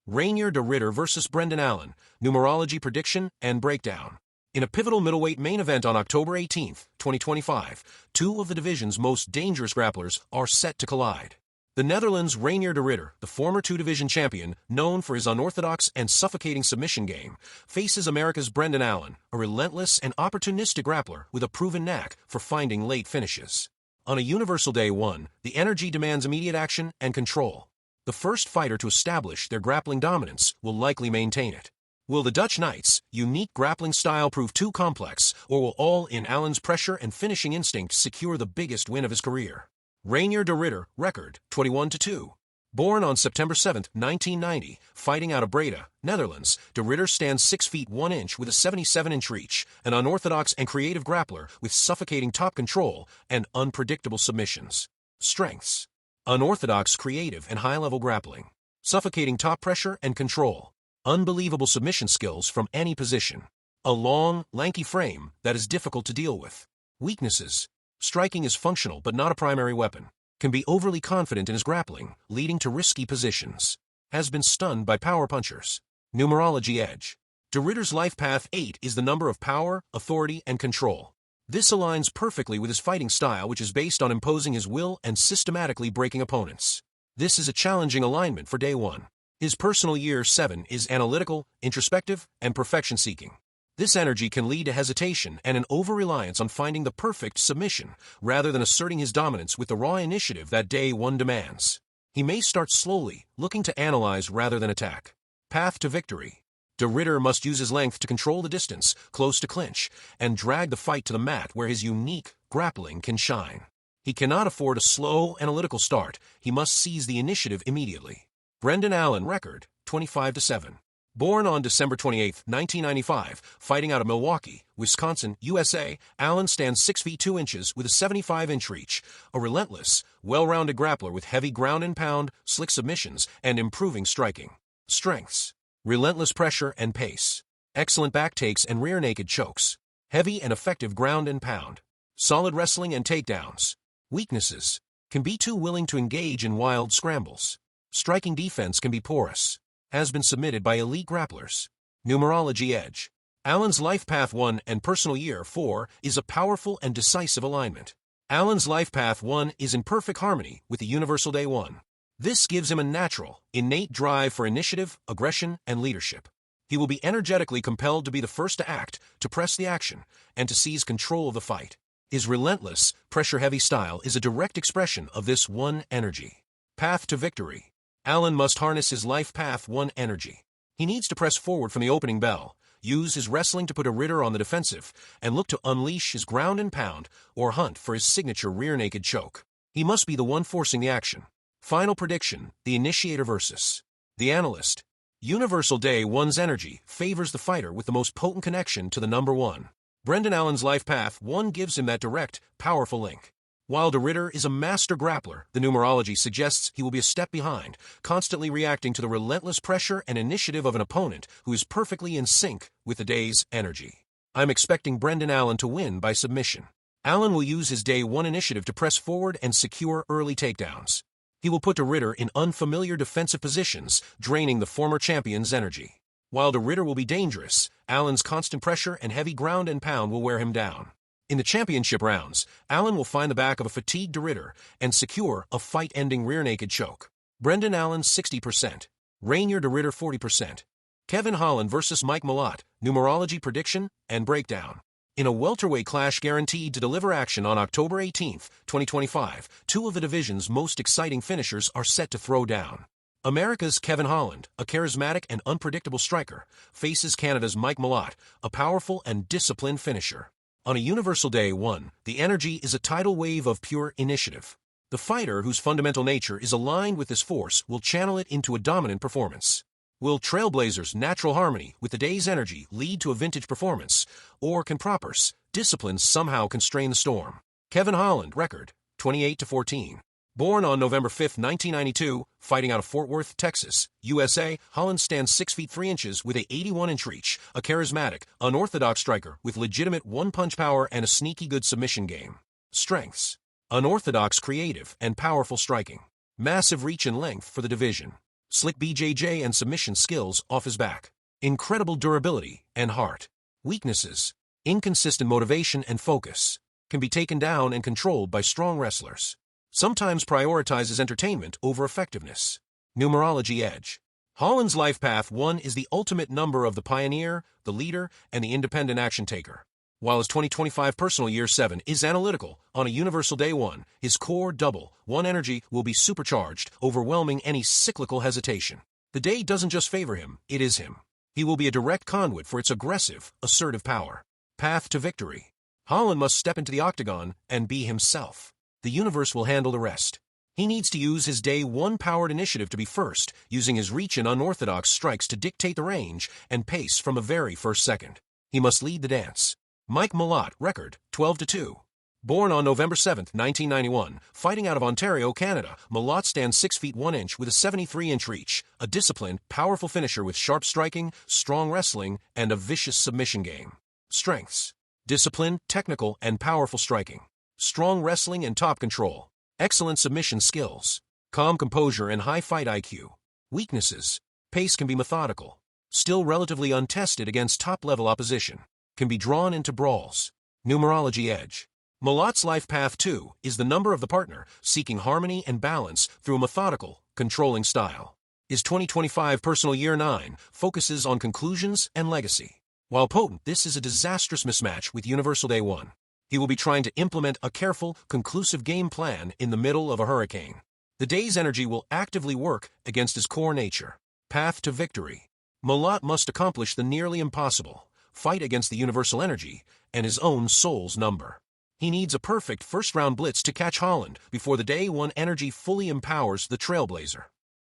Reinier de Ridder vs. Brendan Allen, Numerology Prediction and Breakdown. In a pivotal middleweight main event on October 18, 2025, two of the division's most dangerous grapplers are set to collide. The Netherlands' Reinier de Ridder, the former two-division champion, known for his unorthodox and suffocating submission game, faces America's Brendan Allen, a relentless and opportunistic grappler with a proven knack for finding late finishes. On a universal day one, the energy demands immediate action and control. The first fighter to establish their grappling dominance will likely maintain it. Will the Dutch Knight's unique grappling style prove too complex, or will all-in Allen's pressure and finishing instinct secure the biggest win of his career? Reinier de Ridder, record 21-2. Born on September 7, 1990, fighting out of Breda, Netherlands, de Ridder stands 6 feet 1 inch with a 77-inch reach, an unorthodox and creative grappler with suffocating top control and unpredictable submissions. Strengths: unorthodox, creative, and high-level grappling, suffocating top pressure and control, unbelievable submission skills from any position, a long, lanky frame that is difficult to deal with. Weaknesses: striking is functional but not a primary weapon, can be overly confident in his grappling, leading to risky positions, has been stunned by power punchers. Numerology edge: de Ridder's life path 8 is the number of power, authority, and control. This aligns perfectly with his fighting style, which is based on imposing his will and systematically breaking opponents. This is a challenging alignment for day one. His personal year 7 is analytical, introspective, and perfection-seeking. This energy can lead to hesitation and an over-reliance on finding the perfect submission, rather than asserting his dominance with the raw initiative that day one demands. He may start slowly, looking to analyze rather than attack. Path to victory: de Ridder must use his length to control the distance, close to clinch, and drag the fight to the mat where his unique grappling can shine. He cannot afford a slow, analytical start. He must seize the initiative immediately. Brendan Allen, record 25-7. Born on December 28, 1995, fighting out of Milwaukee, Wisconsin, USA, Allen stands 6 feet 2 inches with a 75-inch reach, a relentless, well-rounded grappler with heavy ground and pound, slick submissions, and improving striking. Strengths: relentless pressure and pace, excellent back takes and rear naked chokes, heavy and effective ground and pound, solid wrestling and takedowns. Weaknesses: can be too willing to engage in wild scrambles. Striking defense can be porous. Has been submitted by elite grapplers. Numerology edge: Allen's life path 1 and personal year 4 is a powerful and decisive alignment. Allen's life path 1 is in perfect harmony with the universal day 1. This gives him a natural, innate drive for initiative, aggression, and leadership. He will be energetically compelled to be the first to act, to press the action, and to seize control of the fight. His relentless, pressure-heavy style is a direct expression of this one energy. Path to victory: Allen must harness his life path 1 energy. He needs to press forward from the opening bell, use his wrestling to put a Ridder on the defensive, and look to unleash his ground and pound or hunt for his signature rear naked choke. He must be the one forcing the action. Final prediction: the initiator versus the analyst. Universal day 1's energy favors the fighter with the most potent connection to the number 1. Brendan Allen's life path 1 gives him that direct, powerful link. While de Ridder is a master grappler, the numerology suggests he will be a step behind, constantly reacting to the relentless pressure and initiative of an opponent who is perfectly in sync with the day's energy. I'm expecting Brendan Allen to win by submission. Allen will use his day 1 initiative to press forward and secure early takedowns. He will put de Ridder in unfamiliar defensive positions, draining the former champion's energy. While de Ridder will be dangerous, Allen's constant pressure and heavy ground and pound will wear him down. In the championship rounds, Allen will find the back of a fatigued de Ridder and secure a fight-ending rear naked choke. Brendan Allen 60%, Reinier de Ridder 40%. Kevin Holland vs. Malott, Numerology Prediction and Breakdown. In a welterweight clash guaranteed to deliver action on October 18, 2025, two of the division's most exciting finishers are set to throw down. America's Kevin Holland, a charismatic and unpredictable striker, faces Canada's Malott, a powerful and disciplined finisher. On a universal day 1, the energy is a tidal wave of pure initiative. The fighter, whose fundamental nature is aligned with this force, will channel it into a dominant performance. Will Trailblazers' natural harmony with the day's energy lead to a vintage performance, or can Proper's discipline somehow constrain the storm? Kevin Holland, record 28-14. Born on November 5, 1992, fighting out of Fort Worth, Texas, USA, Holland stands 6 feet 3 inches with a 81-inch reach, a charismatic, unorthodox striker with legitimate one-punch power and a sneaky good submission game. Strengths: unorthodox, creative, and powerful striking. Massive reach and length for the division. Slick BJJ and submission skills off his back. Incredible durability and heart. Weaknesses. Inconsistent motivation and focus. Can be taken down and controlled by strong wrestlers. Sometimes prioritizes entertainment over effectiveness. Numerology edge. Holland's life path 1 is the ultimate number of the pioneer, the leader, and the independent action taker. While his 2025 personal year 7 is analytical, on a universal day 1, his core double 1 energy will be supercharged, overwhelming any cyclical hesitation. The day doesn't just favor him, it is him. He will be a direct conduit for its aggressive, assertive power. Path to victory. Holland must step into the octagon and be himself. The universe will handle the rest. He needs to use his day 1 powered initiative to be first, using his reach and unorthodox strikes to dictate the range and pace from a very first second. He must lead the dance. Malott, record, 12-2. Born on November 7, 1991, fighting out of Ontario, Canada, Malott stands 6 feet 1 inch with a 73-inch reach, a disciplined, powerful finisher with sharp striking, strong wrestling, and a vicious submission game. Strengths. Disciplined, technical, and powerful striking. Strong wrestling and top control. Excellent submission skills. Calm composure and high fight IQ. Weaknesses. Pace can be methodical. Still relatively untested against top-level opposition. Can be drawn into brawls. Numerology edge. Malott's life path 2 is the number of the partner, seeking harmony and balance through a methodical, controlling style. His 2025 personal year 9 focuses on conclusions and legacy. While potent, this is a disastrous mismatch with universal day 1. He will be trying to implement a careful, conclusive game plan in the middle of a hurricane. The day's energy will actively work against his core nature. Path to victory. Malott must accomplish the nearly impossible, fight against the universal energy and his own soul's number. He needs a perfect first-round blitz to catch Holland before the day 1 energy fully empowers the trailblazer.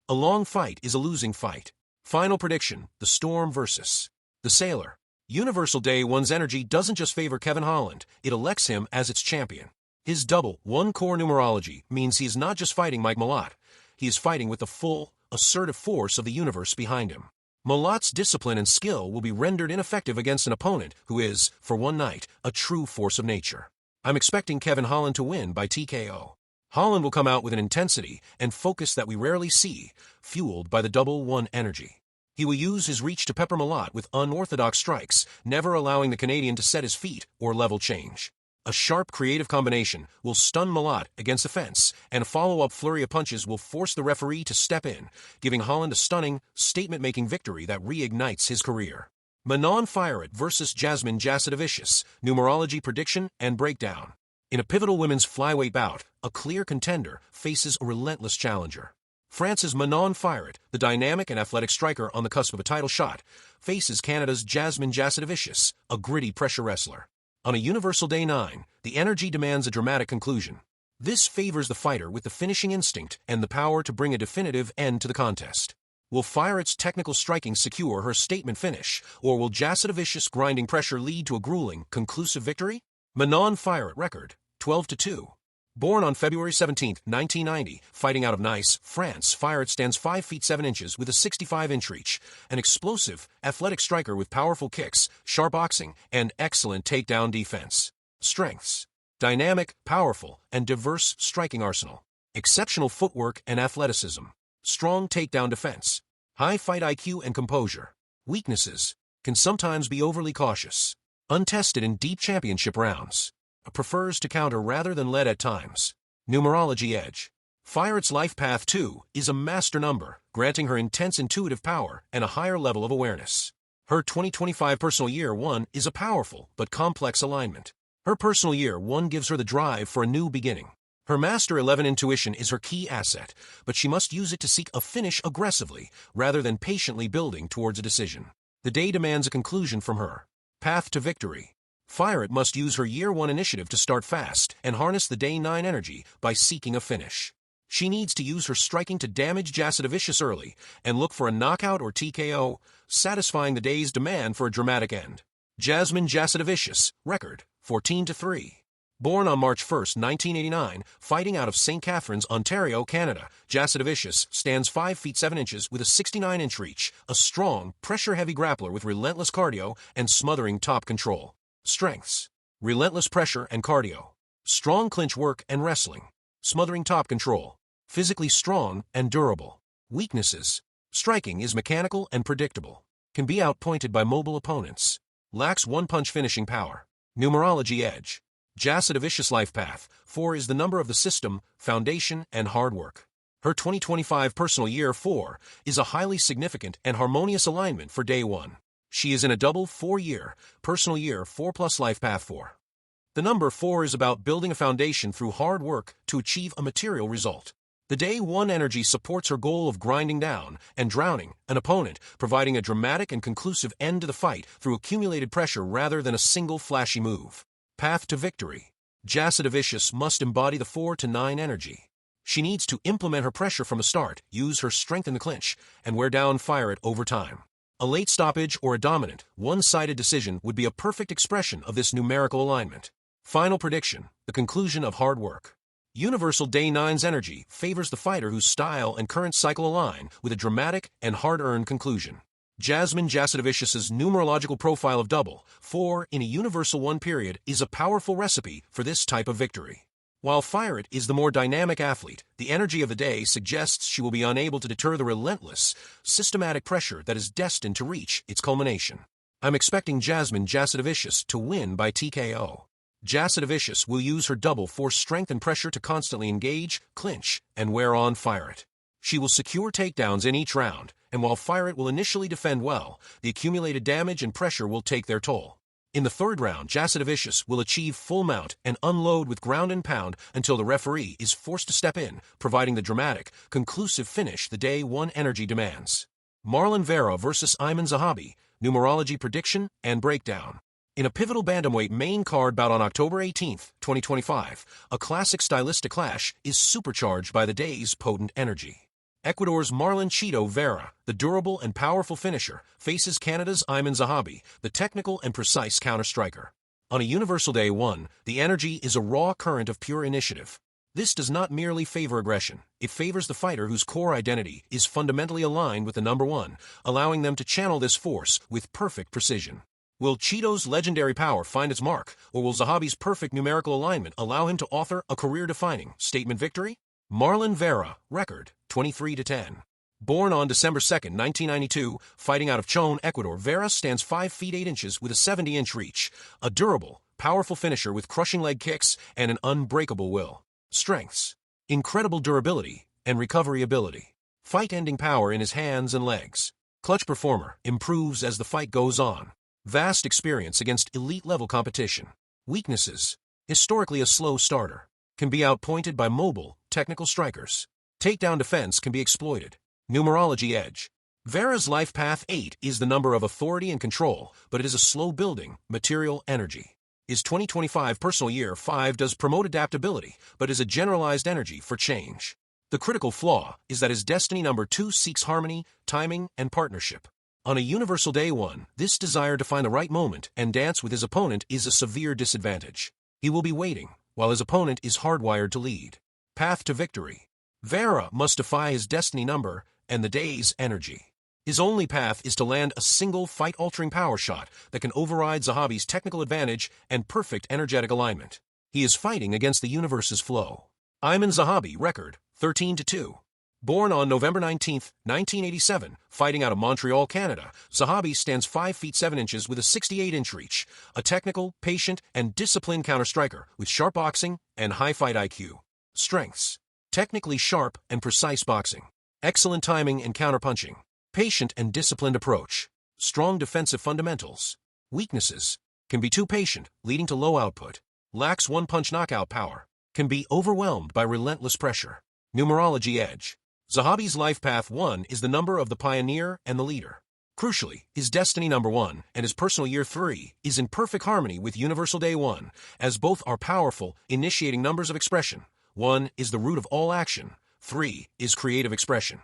A long fight is a losing fight. Final prediction, the Storm versus the Sailor. Universal Day 1's energy doesn't just favor Kevin Holland, it elects him as its champion. His double 1 core numerology means he is not just fighting Malott, he is fighting with the full, assertive force of the universe behind him. Malott's discipline and skill will be rendered ineffective against an opponent who is, for one night, a true force of nature. I'm expecting Kevin Holland to win by TKO. Holland will come out with an intensity and focus that we rarely see, fueled by the double 1 energy. He will use his reach to pepper Malott with unorthodox strikes, never allowing the Canadian to set his feet or level change. A sharp, creative combination will stun Malott against the fence, and a follow-up flurry of punches will force the referee to step in, giving Holland a stunning, statement-making victory that reignites his career. Manon Fiorot versus Jasmine Jasudavicius, numerology prediction and breakdown. In a pivotal women's flyweight bout, a clear contender faces a relentless challenger. France's Manon Fiorot, the dynamic and athletic striker on the cusp of a title shot, faces Canada's Jasmine Jasudavicius, a gritty pressure wrestler. On a universal day 9, the energy demands a dramatic conclusion. This favors the fighter with the finishing instinct and the power to bring a definitive end to the contest. Will Fiorot's technical striking secure her statement finish, or will Jasudavicius' grinding pressure lead to a grueling, conclusive victory? Manon Fiorot, record, 12-2. Born on February 17, 1990, fighting out of Nice, France, Fiorot stands 5 feet 7 inches with a 65-inch reach, an explosive, athletic striker with powerful kicks, sharp boxing, and excellent takedown defense. Strengths: dynamic, powerful, and diverse striking arsenal, exceptional footwork and athleticism, strong takedown defense, high fight IQ and composure. Weaknesses: can sometimes be overly cautious, untested in deep championship rounds. Prefers to counter rather than lead at times. Numerology edge. Fiorot's life path 2 is a master number, granting her intense intuitive power and a higher level of awareness. Her 2025 personal year 1 is a powerful but complex alignment. Her personal year 1 gives her the drive for a new beginning. Her master 11 intuition is her key asset, but she must use it to seek a finish aggressively rather than patiently building towards a decision. The day demands a conclusion from her. Path to victory. Fiorot must use her Year 1 initiative to start fast and harness the Day 9 energy by seeking a finish. She needs to use her striking to damage Jasudavicius early and look for a knockout or TKO, satisfying the day's demand for a dramatic end. Jasmine Jasudavicius, record, 14-3. Born on March 1, 1989, fighting out of St. Catharines, Ontario, Canada, Jasudavicius stands 5 feet 7 inches with a 69-inch reach, a strong, pressure-heavy grappler with relentless cardio and smothering top control. Strengths: relentless pressure and cardio, strong clinch work and wrestling, smothering top control, physically strong and durable. Weaknesses: Striking is mechanical and predictable. Can be outpointed by mobile opponents. Lacks one-punch finishing power. Numerology edge. Jasudavicius life path. 4 is the number of the system, foundation, and hard work. Her 2025 personal year 4 is a highly significant and harmonious alignment for day 1. She is in a double 4-year, personal year 4 plus life path 4. The number 4 is about building a foundation through hard work to achieve a material result. The day 1 energy supports her goal of grinding down and drowning an opponent, providing a dramatic and conclusive end to the fight through accumulated pressure rather than a single flashy move. Path to victory. Jasudavicius must embody the 4 to 9 energy. She needs to implement her pressure from the start, use her strength in the clinch, and wear down Fiorot over time. A late stoppage or a dominant, one-sided decision would be a perfect expression of this numerical alignment. Final prediction, the conclusion of hard work. Universal Day 9's energy favors the fighter whose style and current cycle align with a dramatic and hard-earned conclusion. Jasmine Jasudavicius's numerological profile of double 4 in a universal 1 period is a powerful recipe for this type of victory. While Fiorot is the more dynamic athlete, the energy of the day suggests she will be unable to deter the relentless, systematic pressure that is destined to reach its culmination. I'm expecting Jasmine Jasudavicius to win by TKO. Jasudavicius will use her double for strength and pressure to constantly engage, clinch, and wear on Fiorot. She will secure takedowns in each round, and while Fiorot will initially defend well, the accumulated damage and pressure will take their toll. In the 3rd round, Jasudavicius will achieve full mount and unload with ground and pound until the referee is forced to step in, providing the dramatic, conclusive finish the day 1 energy demands. Marlon Vera versus Aiemann Zahabi, numerology prediction and breakdown. In a pivotal bantamweight main card bout on October 18, 2025, a classic stylistic clash is supercharged by the day's potent energy. Ecuador's Marlon Vera, the durable and powerful finisher, faces Canada's Aiemann Zahabi, the technical and precise counter-striker. On a universal day 1, the energy is a raw current of pure initiative. This does not merely favor aggression, it favors the fighter whose core identity is fundamentally aligned with the number 1, allowing them to channel this force with perfect precision. Will Cheeto's legendary power find its mark, or will Zahabi's perfect numerical alignment allow him to author a career-defining statement victory? Marlon Vera, record, 23-10. Born on December 2, 1992, fighting out of Chon, Ecuador, Vera stands 5 feet 8 inches with a 70-inch reach, a durable, powerful finisher with crushing leg kicks and an unbreakable will. Strengths: incredible durability and recovery ability. Fight-ending power in his hands and legs. Clutch performer, improves as the fight goes on. Vast experience against elite-level competition. Weaknesses: historically a slow starter. Can be outpointed by mobile, technical strikers. Takedown defense can be exploited. Numerology edge. Vera's life path 8 is the number of authority and control, but it is a slow-building, material energy. His 2025 personal year 5 does promote adaptability, but is a generalized energy for change. The critical flaw is that his destiny number 2 seeks harmony, timing, and partnership. On a universal day 1, this desire to find the right moment and dance with his opponent is a severe disadvantage. He will be waiting, while his opponent is hardwired to lead. Path to victory. Vera must defy his destiny number and the day's energy. His only path is to land a single fight-altering power shot that can override Zahabi's technical advantage and perfect energetic alignment. He is fighting against the universe's flow. Aiemann Zahabi, record, 13-2. Born on November 19, 1987, fighting out of Montreal, Canada, Zahabi stands 5 feet 7 inches with a 68-inch reach, a technical, patient, and disciplined counter-striker with sharp boxing and high fight IQ. Strengths: technically sharp and precise boxing, excellent timing and counter-punching, patient and disciplined approach, strong defensive fundamentals. Weaknesses: can be too patient, leading to low output, lacks one-punch knockout power, can be overwhelmed by relentless pressure. Numerology edge. Zahabi's life path 1 is the number of the pioneer and the leader. Crucially, his destiny number 1 and his personal year 3 is in perfect harmony with universal day 1, as both are powerful, initiating numbers of expression. 1 is the root of all action, 3 is creative expression.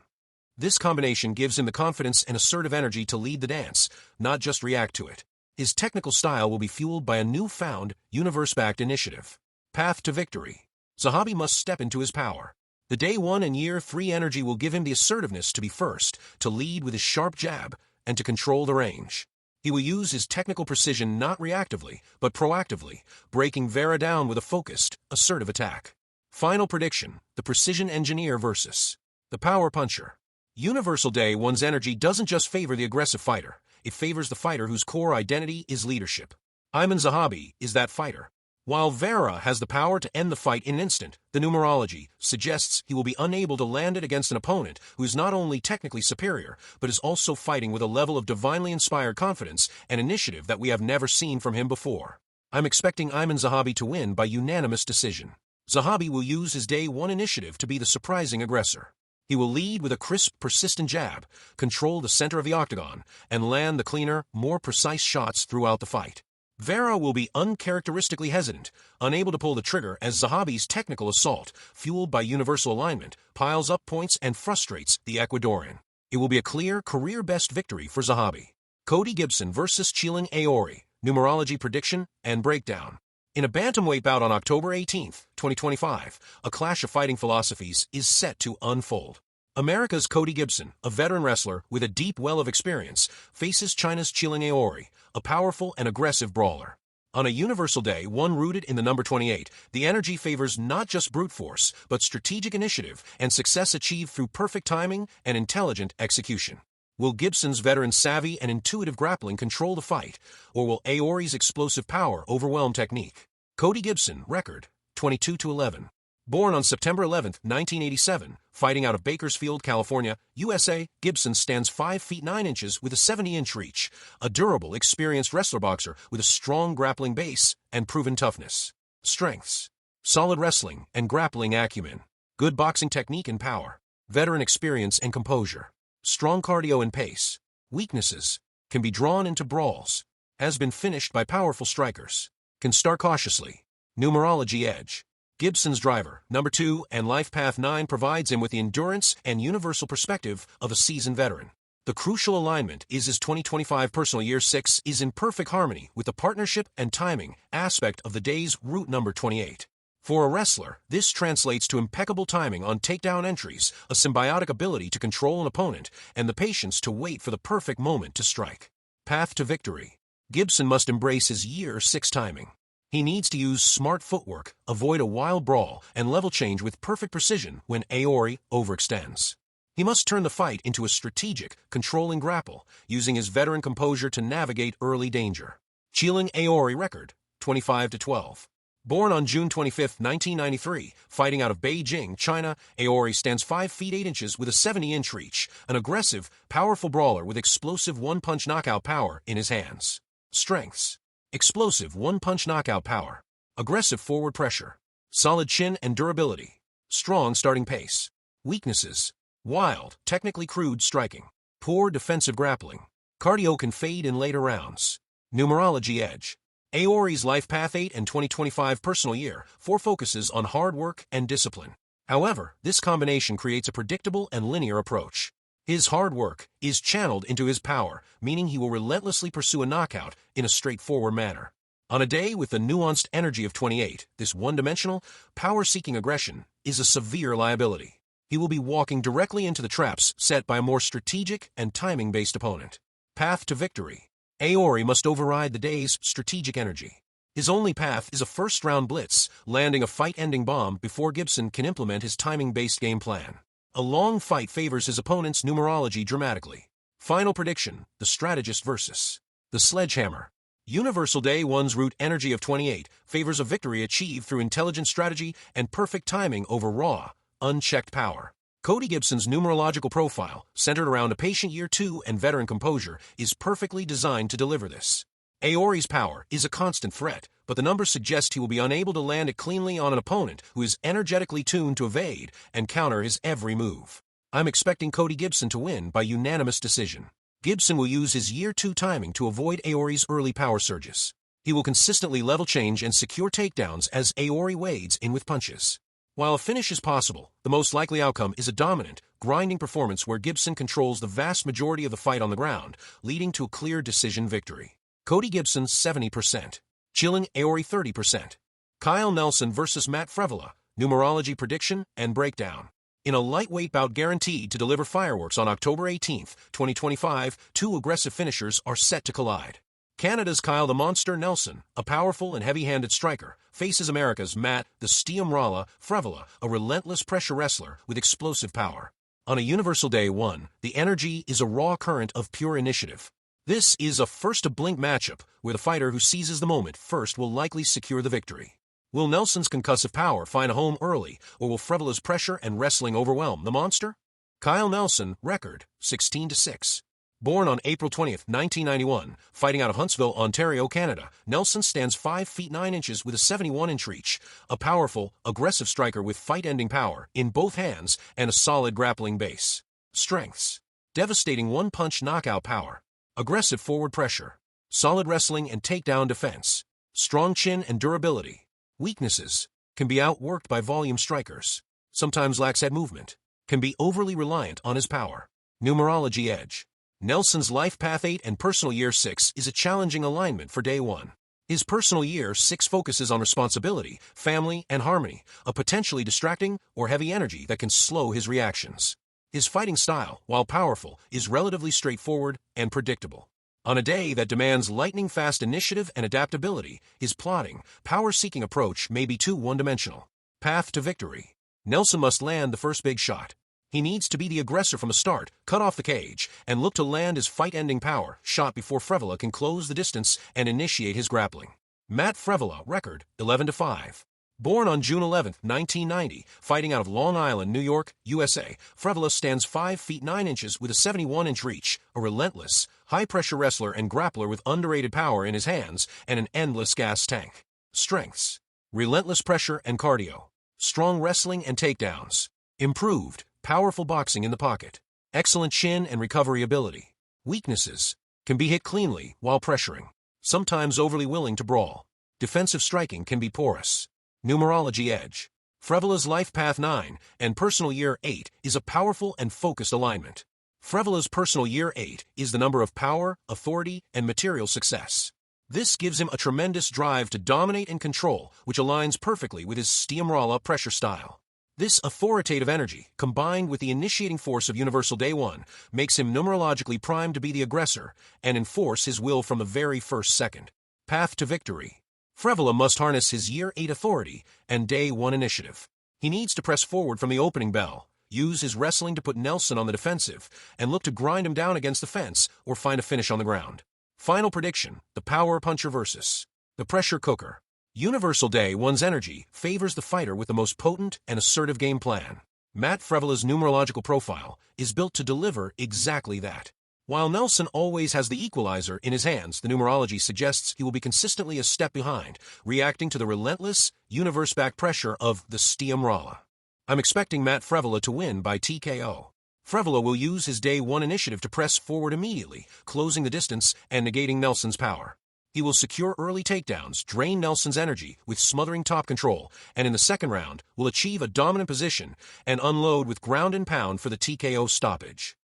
This combination gives him the confidence and assertive energy to lead the dance, not just react to it. His technical style will be fueled by a newfound, universe-backed initiative. Path to victory. Zahabi must step into his power. The day 1 and year 3 energy will give him the assertiveness to be first, to lead with his sharp jab, and to control the range. He will use his technical precision not reactively, but proactively, breaking Vera down with a focused, assertive attack. Final prediction: the precision engineer versus the power puncher. Universal Day One's energy doesn't just favor the aggressive fighter, it favors the fighter whose core identity is leadership. Aiemann Zahabi is that fighter. While Vera has the power to end the fight in an instant, the numerology suggests he will be unable to land it against an opponent who is not only technically superior, but is also fighting with a level of divinely inspired confidence and initiative that we have never seen from him before. I'm expecting Aiemann Zahabi to win by unanimous decision. Zahabi will use his Day 1 initiative to be the surprising aggressor. He will lead with a crisp, persistent jab, control the center of the octagon, and land the cleaner, more precise shots throughout the fight. Vera will be uncharacteristically hesitant, unable to pull the trigger as Zahabi's technical assault, fueled by universal alignment, piles up points and frustrates the Ecuadorian. It will be a clear, career-best victory for Zahabi. Cody Gibson vs. Aiemann Aoriqileng, numerology prediction and breakdown. In a bantamweight bout on October 18, 2025, a clash of fighting philosophies is set to unfold. America's Cody Gibson, a veteran wrestler with a deep well of experience, faces China's Aiemann Aoriqileng, a powerful and aggressive brawler. On a universal day, one rooted in the number 28, the energy favors not just brute force, but strategic initiative and success achieved through perfect timing and intelligent execution. Will Gibson's veteran savvy and intuitive grappling control the fight, or will Aoriqileng's explosive power overwhelm technique? Cody Gibson, record, 22-11. Born on September 11, 1987, fighting out of Bakersfield, California, USA, Gibson stands 5 feet 9 inches with a 70-inch reach, a durable, experienced wrestler-boxer with a strong grappling base and proven toughness. Strengths: solid wrestling and grappling acumen, good boxing technique and power, veteran experience and composure, strong cardio and pace. Weaknesses: can be drawn into brawls, has been finished by powerful strikers, can start cautiously. Numerology edge: Gibson's driver, number 2, and life path 9 provides him with the endurance and universal perspective of a seasoned veteran. The crucial alignment is his 2025 personal year 6 is in perfect harmony with the partnership and timing aspect of the day's root number 28. For a wrestler, this translates to impeccable timing on takedown entries, a symbiotic ability to control an opponent, and the patience to wait for the perfect moment to strike. Path to victory: Gibson must embrace his year 6 timing. He needs to use smart footwork, avoid a wild brawl, and level change with perfect precision when Aoriqileng overextends. He must turn the fight into a strategic, controlling grapple, using his veteran composure to navigate early danger. Aiemann Aoriqileng record, 25-12. Born on June 25, 1993, fighting out of Beijing, China, Aoriqileng stands 5 feet 8 inches with a 70-inch reach, an aggressive, powerful brawler with explosive one-punch knockout power in his hands. Strengths: explosive one-punch knockout power, aggressive forward pressure, solid chin and durability, strong starting pace. Weaknesses: wild, technically crude striking, poor defensive grappling, cardio can fade in later rounds. Numerology edge: Aoriqileng's life path 8 and 2025 personal year 4 focuses on hard work and discipline. However, this combination creates a predictable and linear approach. His hard work is channeled into his power, meaning he will relentlessly pursue a knockout in a straightforward manner. On a day with the nuanced energy of 28, this one-dimensional, power-seeking aggression is a severe liability. He will be walking directly into the traps set by a more strategic and timing-based opponent. Path to victory: Aoriqileng must override the day's strategic energy. His only path is a first-round blitz, landing a fight-ending bomb before Gibson can implement his timing-based game plan. A long fight favors his opponent's numerology dramatically. Final prediction: the strategist versus the sledgehammer. Universal Day 1's root energy of 28 favors a victory achieved through intelligent strategy and perfect timing over raw, unchecked power. Cody Gibson's numerological profile, centered around a patient year 2 and veteran composure, is perfectly designed to deliver this. Aoriqileng's power is a constant threat, but the numbers suggest he will be unable to land it cleanly on an opponent who is energetically tuned to evade and counter his every move. I'm expecting Cody Gibson to win by unanimous decision. Gibson will use his year 2 timing to avoid Aoriqileng's early power surges. He will consistently level change and secure takedowns as Aoriqileng wades in with punches. While a finish is possible, the most likely outcome is a dominant, grinding performance where Gibson controls the vast majority of the fight on the ground, leading to a clear decision victory. Cody Gibson 70%. Aiemann Aoriqileng 30%. Kyle Nelson vs. Matt Frevola, numerology prediction and breakdown. In a lightweight bout guaranteed to deliver fireworks on October 18, 2025, 2 aggressive finishers are set to collide. Canada's Kyle the Monster Nelson, a powerful and heavy-handed striker, faces America's Matt the Steamroller Frevola, a relentless pressure wrestler with explosive power. On a universal day 1, the energy is a raw current of pure initiative. This is a first-to-blink matchup, where the fighter who seizes the moment first will likely secure the victory. Will Nelson's concussive power find a home early, or will Frevola's pressure and wrestling overwhelm the monster? Kyle Nelson, record, 16-6. Born on April 20, 1991, fighting out of Huntsville, Ontario, Canada, Nelson stands 5 feet 9 inches with a 71-inch reach, a powerful, aggressive striker with fight-ending power in both hands and a solid grappling base. Strengths: devastating one-punch knockout power, aggressive forward pressure, solid wrestling and takedown defense, strong chin and durability. Weaknesses: can be outworked by volume strikers, sometimes lacks head movement, can be overly reliant on his power. Numerology edge: Nelson's life path 8 and personal year 6 is a challenging alignment for day 1. His personal year 6 focuses on responsibility, family, and harmony, a potentially distracting or heavy energy that can slow his reactions. His fighting style, while powerful, is relatively straightforward and predictable. On a day that demands lightning-fast initiative and adaptability, his plotting, power-seeking approach may be too one-dimensional. Path to victory: Nelson must land the first big shot. He needs to be the aggressor from the start, cut off the cage, and look to land his fight-ending power shot before Frevola can close the distance and initiate his grappling. Matt Frevola, record, 11-5. Born on June 11, 1990, fighting out of Long Island, New York, USA, Frevola stands 5 feet 9 inches with a 71-inch reach, a relentless, high-pressure wrestler and grappler with underrated power in his hands and an endless gas tank. Strengths: relentless pressure and cardio, strong wrestling and takedowns, improved, powerful boxing in the pocket, excellent chin and recovery ability. Weaknesses: can be hit cleanly while pressuring, sometimes overly willing to brawl. Defensive striking can be porous. Numerology edge: Frevola's life path 9 and personal year 8 is a powerful and focused alignment. Frevola's personal year 8 is the number of power, authority, and material success. This gives him a tremendous drive to dominate and control, which aligns perfectly with his steamrolla pressure style. This authoritative energy, combined with the initiating force of Universal Day 1, makes him numerologically primed to be the aggressor and enforce his will from the very first second. Path to victory: Frevola must harness his Year 8 authority and Day 1 initiative. He needs to press forward from the opening bell, use his wrestling to put Nelson on the defensive, and look to grind him down against the fence or find a finish on the ground. Final prediction: the power puncher versus the pressure cooker. Universal Day 1's energy favors the fighter with the most potent and assertive game plan. Matt Frevola's numerological profile is built to deliver exactly that. While Nelson always has the equalizer in his hands, the numerology suggests he will be consistently a step behind, reacting to the relentless, universe-backed pressure of the steamrolla. I'm expecting Matt Frevola to win by TKO. Frevola will use his Day 1 initiative to press forward immediately, closing the distance and negating Nelson's power. He will secure early takedowns, drain Nelson's energy with smothering top control, and in the second round will achieve a dominant position and unload with ground and pound for the TKO stoppage.